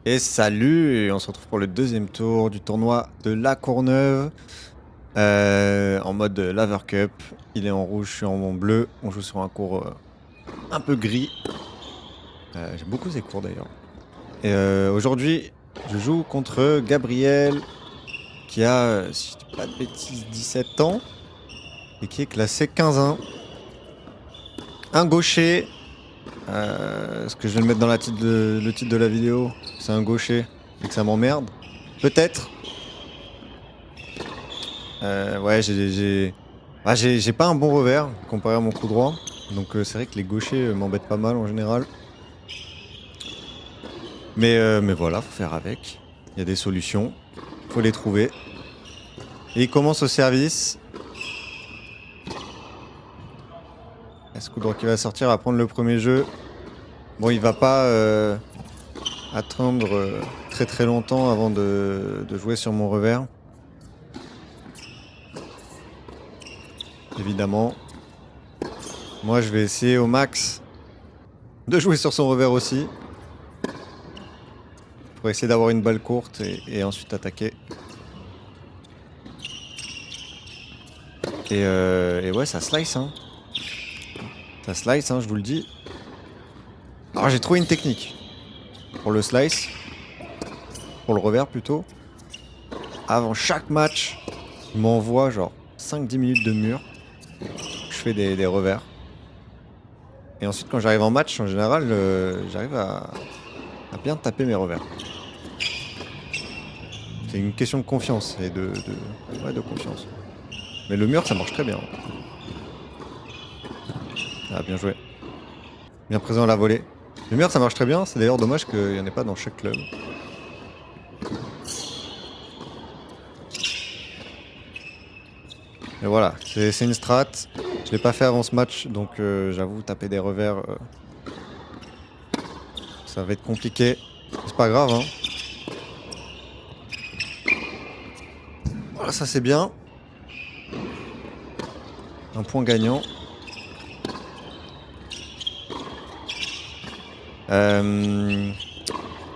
Et salut, et on se retrouve pour le deuxième tour du tournoi de La Courneuve en mode Laver Cup. Il est en rouge, je suis en bleu. On joue sur un cours un peu gris. J'aime beaucoup ces cours d'ailleurs. Et aujourd'hui, je joue contre Gabriel qui a, si je dis pas de bêtises, 17 ans et qui est classé 15-1. Un gaucher. Est-ce que je vais le mettre dans le titre de la vidéo? C'est un gaucher et que ça m'emmerde. Peut-être. Ouais, j'ai pas un bon revers comparé à mon coup droit. Donc c'est vrai que les gauchers m'embêtent pas mal en général. Mais voilà, faut faire avec. Il y a des solutions. Faut les trouver. Et il commence au service. Est-ce coup droit qui va sortir à prendre le premier jeu? Bon, il va pas attendre très très longtemps avant de jouer sur mon revers. Évidemment. Moi, je vais essayer au max de jouer sur son revers aussi. Pour essayer d'avoir une balle courte et ensuite attaquer. Et ouais, ça slice, hein. Ça slice, hein, je vous le dis. Alors, j'ai trouvé une technique. Pour le slice. Pour le revers, plutôt. Avant chaque match, il m'envoie genre 5-10 minutes de mur. Je fais des revers. Et ensuite, quand j'arrive en match, en général, j'arrive à bien taper mes revers. C'est une question de confiance et ouais, de confiance. Mais le mur, ça marche très bien. Ah, bien joué. Bien présent à la volée. Le mur, ça marche très bien. C'est d'ailleurs dommage qu'il n'y en ait pas dans chaque club. Et voilà, c'est une strat. Je l'ai pas fait avant ce match, donc j'avoue, taper des revers, ça va être compliqué. C'est pas grave, hein. Voilà, ça c'est bien. Un point gagnant.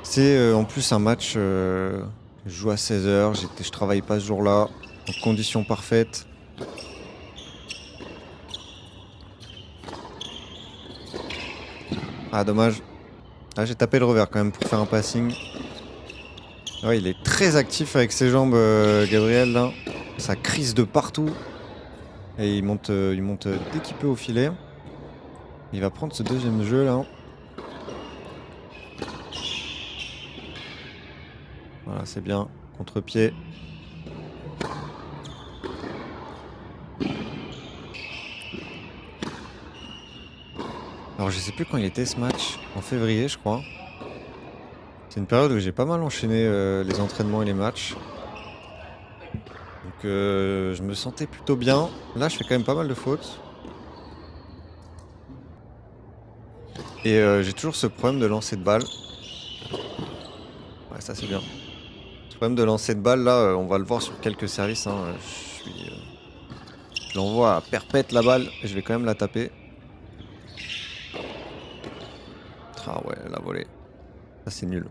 C'est en plus un match, je joue à 16h, je travaille pas ce jour-là, en conditions parfaites. Ah dommage. Ah, j'ai tapé le revers quand même pour faire un passing. Ouais, il est très actif avec ses jambes, Gabriel là. Ça crise de partout. Et il monte dès qu'il peut au filet. Il va prendre ce deuxième jeu là. Voilà, c'est bien. Contre-pied. Alors je sais plus quand il était ce match. En février je crois. C'est une période où j'ai pas mal enchaîné les entraînements et les matchs. Donc je me sentais plutôt bien. Là je fais quand même pas mal de fautes. Et j'ai toujours ce problème de lancer de balle. Ouais, ça c'est bien. Ce problème de lancer de balle là, on va le voir sur quelques services, hein. Je l'envoie à perpète la balle et je vais quand même la taper. Ah ouais, la volée. Ça c'est nul.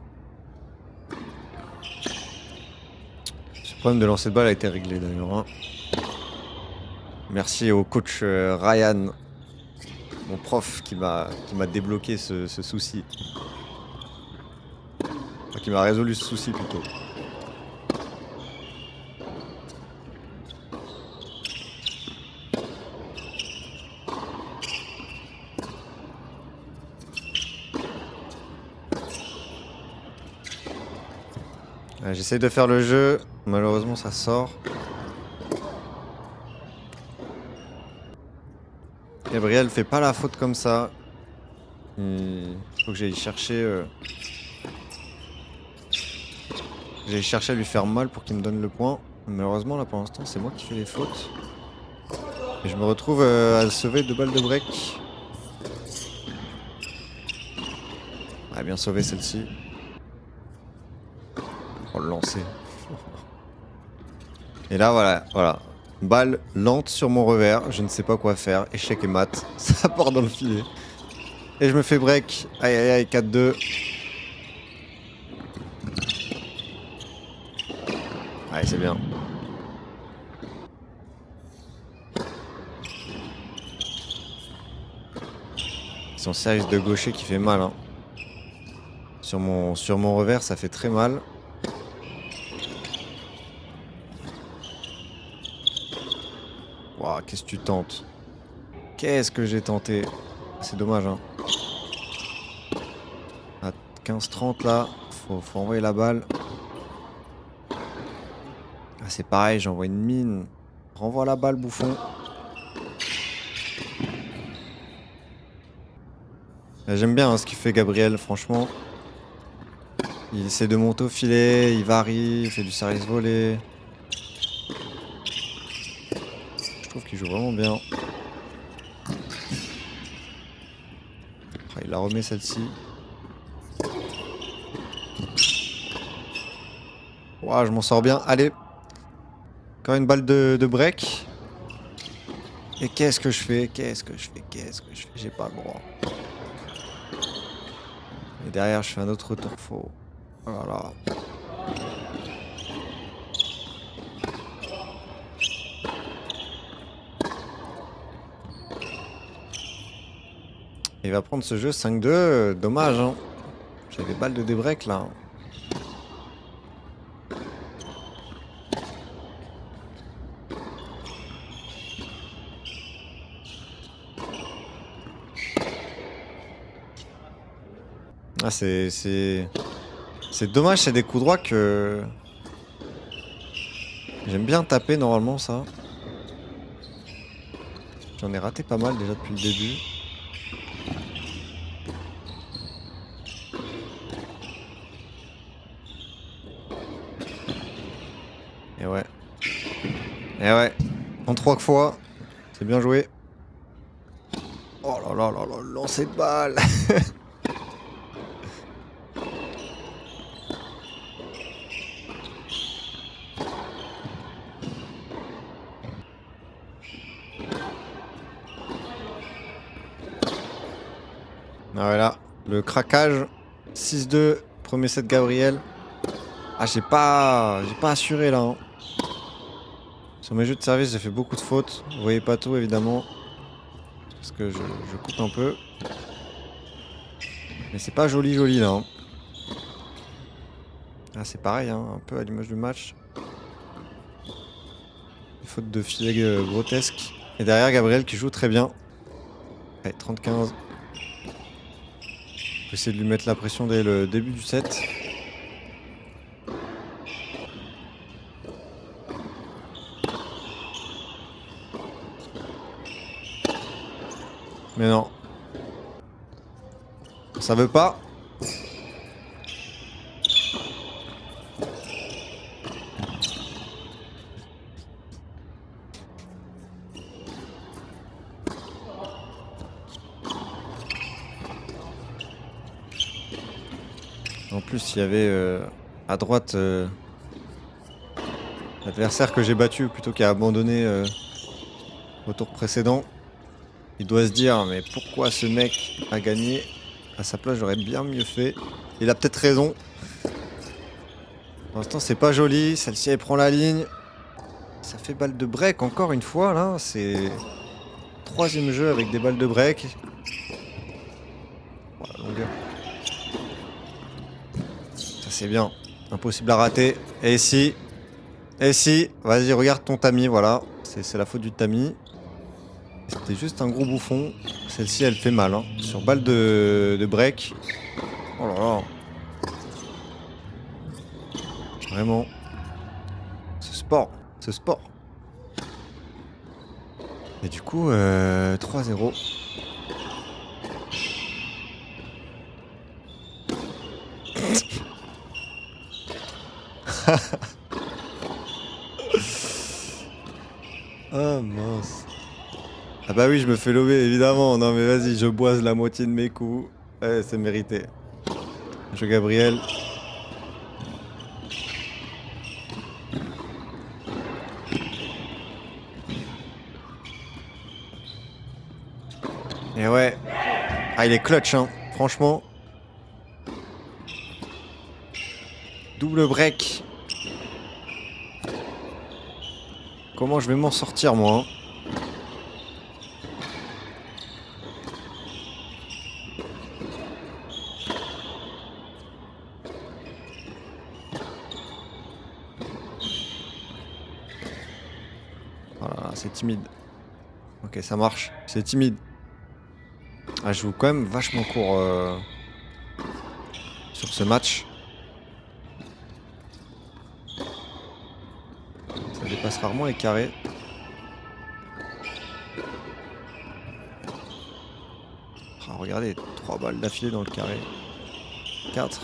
Ce problème de lancer de balle a été réglé d'ailleurs, hein. Merci au coach Ryan, mon prof, qui m'a débloqué ce souci. Enfin, qui m'a résolu ce souci plutôt. J'essaye de faire le jeu, malheureusement ça sort. Gabriel fait pas la faute comme ça. Il faut que j'aille chercher. J'aille chercher à lui faire mal pour qu'il me donne le point. Malheureusement là pour l'instant c'est moi qui fais les fautes. Et je me retrouve à sauver 2 balles de break. Ah, bien sauvé celle-ci. Oh le lancer. Et là voilà. Balle lente sur mon revers, je ne sais pas quoi faire. Échec et mat, ça part dans le filet. Et je me fais break. Aïe aïe aïe, 4-2. Ouais, c'est bien. Son service de gaucher qui fait mal. Hein. Sur mon revers, ça fait très mal. Waouh, qu'est-ce que tu tentes? Qu'est-ce que j'ai tenté? C'est dommage, hein. À 15-30 là, faut envoyer la balle. Ah, c'est pareil, j'envoie une mine. Renvoie la balle, bouffon. J'aime bien hein, ce qu'il fait Gabriel, franchement. Il essaie de monter au filet, il varie, il fait du service volé. Je trouve qu'il joue vraiment bien. Ah, il la remet celle-ci. Ouah, je m'en sors bien. Allez. Encore une balle de break. Et qu'est-ce que je fais? J'ai pas le droit. Et derrière, je fais un autre retour faux. Oh là là. Il va prendre ce jeu 5-2. Dommage, hein. J'ai des balles de débreak là. Ah, c'est dommage, c'est des coups droits que j'aime bien taper normalement ça. J'en ai raté pas mal déjà depuis le début. Et ouais. Et ouais. En 3 fois. C'est bien joué. Oh là là là là, lancer de balle. Ah ouais là, le craquage. 6-2, premier set Gabriel. Ah j'ai pas assuré là. Hein. Sur mes jeux de service j'ai fait beaucoup de fautes. Vous voyez pas tout évidemment. Parce que je coupe un peu. Mais c'est pas joli là. Hein. Ah c'est pareil, hein, un peu à l'image du match. Des fautes de filet grotesques. Et derrière Gabriel qui joue très bien. Allez, 30-15. Je vais essayer de lui mettre la pression dès le début du set. Mais non. Ça veut pas. En plus, il y avait à droite l'adversaire que j'ai battu plutôt qu'à abandonner au tour précédent. Il doit se dire, mais pourquoi ce mec a gagné? À sa place, j'aurais bien mieux fait. Il a peut-être raison. Pour l'instant, c'est pas joli. Celle-ci, elle prend la ligne. Ça fait balle de break encore une fois, là. C'est 3e jeu avec des balles de break. Voilà, longueur. Ça, c'est bien. Impossible à rater. Et si? Vas-y, regarde ton tamis, voilà. C'est la faute du tamis. C'était juste un gros bouffon. Celle-ci, elle fait mal. Hein. Sur balle de break. Oh là là. Vraiment. Ce sport. Et du coup, 3-0. Ah mince. Ah bah oui, je me fais lober, évidemment. Non mais vas-y, je boise la moitié de mes coups. Ouais, c'est mérité. Je Gabriel. Et ouais. Ah, il est clutch, hein. Franchement. Double break. comment je vais m'en sortir moi. Voilà, c'est timide. Ok, ça marche. C'est timide. Ah, je joue quand même vachement court sur ce match. Ça dépasse rarement les carrés. Ah, regardez, 3 balles d'affilée dans le carré. 4.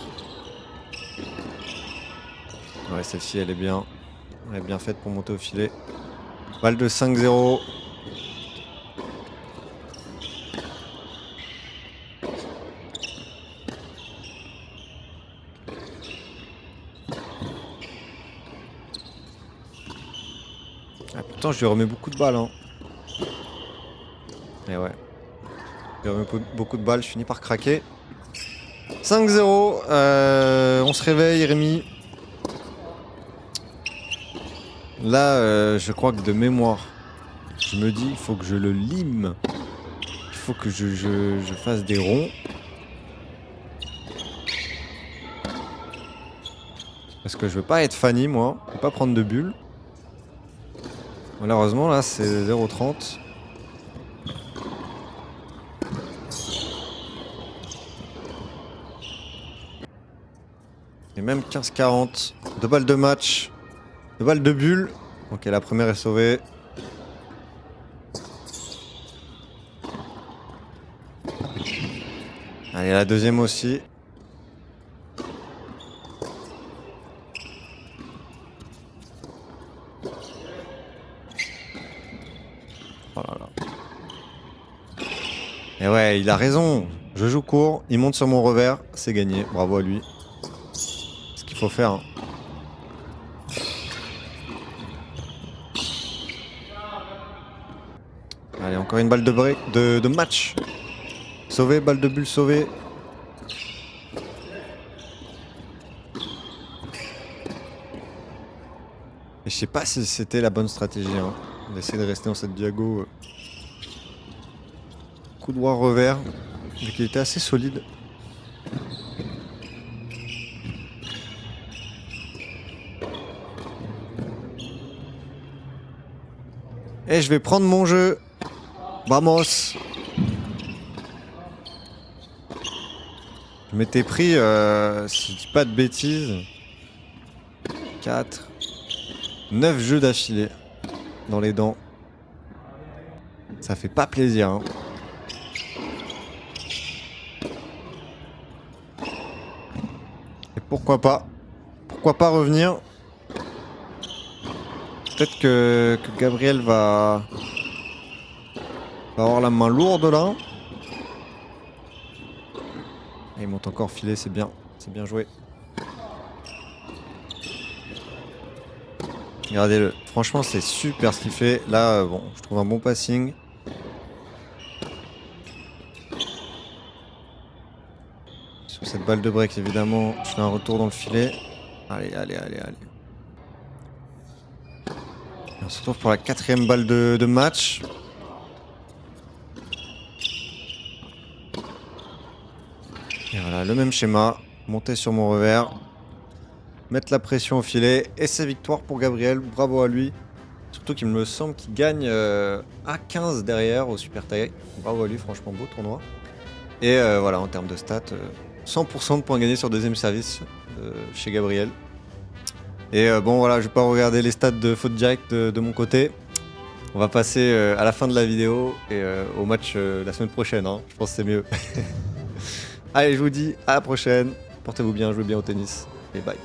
Ouais, celle-ci, elle est bien. Elle est bien faite pour monter au filet. Balle de 5-0. Ah, pourtant, je lui remets beaucoup de balles. Hein. Et ouais. Je lui remets beaucoup de balles. Je finis par craquer. 5-0. On se réveille, Rémi. Là, je crois que de mémoire, je me dis, il faut que je le lime. Il faut que je fasse des ronds. Parce que je veux pas être Fanny, moi. Je veux pas prendre de bulles. Malheureusement, là, c'est 0,30. Et même 15-40. 2 balles de match. 2 balles de bulles. Ok, la première est sauvée. Allez, la deuxième aussi. Oh là là. Et ouais, il a raison. Je joue court, il monte sur mon revers, c'est gagné. Bravo à lui. C'est ce qu'il faut faire. Hein. Allez, encore une balle de break, de match. Sauvé, balle de bulle sauvée. Et je sais pas si c'était la bonne stratégie. Hein. D'essayer de rester dans cette diago. Coup droit revers. Vu qu'il était assez solide. Et je vais prendre mon jeu. Vamos. Je m'étais pris, si je dis pas de bêtises, 4, 9 jeux d'affilée dans les dents. Ça fait pas plaisir. Hein. Et pourquoi pas revenir. Peut-être que Gabriel va avoir la main lourde là. Et il monte encore filet, c'est bien joué. Regardez-le, franchement c'est super ce qu'il fait. Là, bon, je trouve un bon passing. Sur cette balle de break évidemment, je fais un retour dans le filet. Allez. Et on se retrouve pour la 4e balle de match. Et voilà, le même schéma. Monter sur mon revers. Mettre la pression au filet. Et c'est victoire pour Gabriel. Bravo à lui. Surtout qu'il me semble qu'il gagne à 15 derrière au super tie. Bravo à lui, franchement beau tournoi. Et voilà, en termes de stats, 100% de points gagnés sur deuxième service chez Gabriel. Et bon voilà, je vais pas regarder les stats de faute directe de mon côté. On va passer à la fin de la vidéo et au match la semaine prochaine. Hein. Je pense que c'est mieux. Allez, je vous dis à la prochaine. Portez-vous bien, jouez bien au tennis et bye.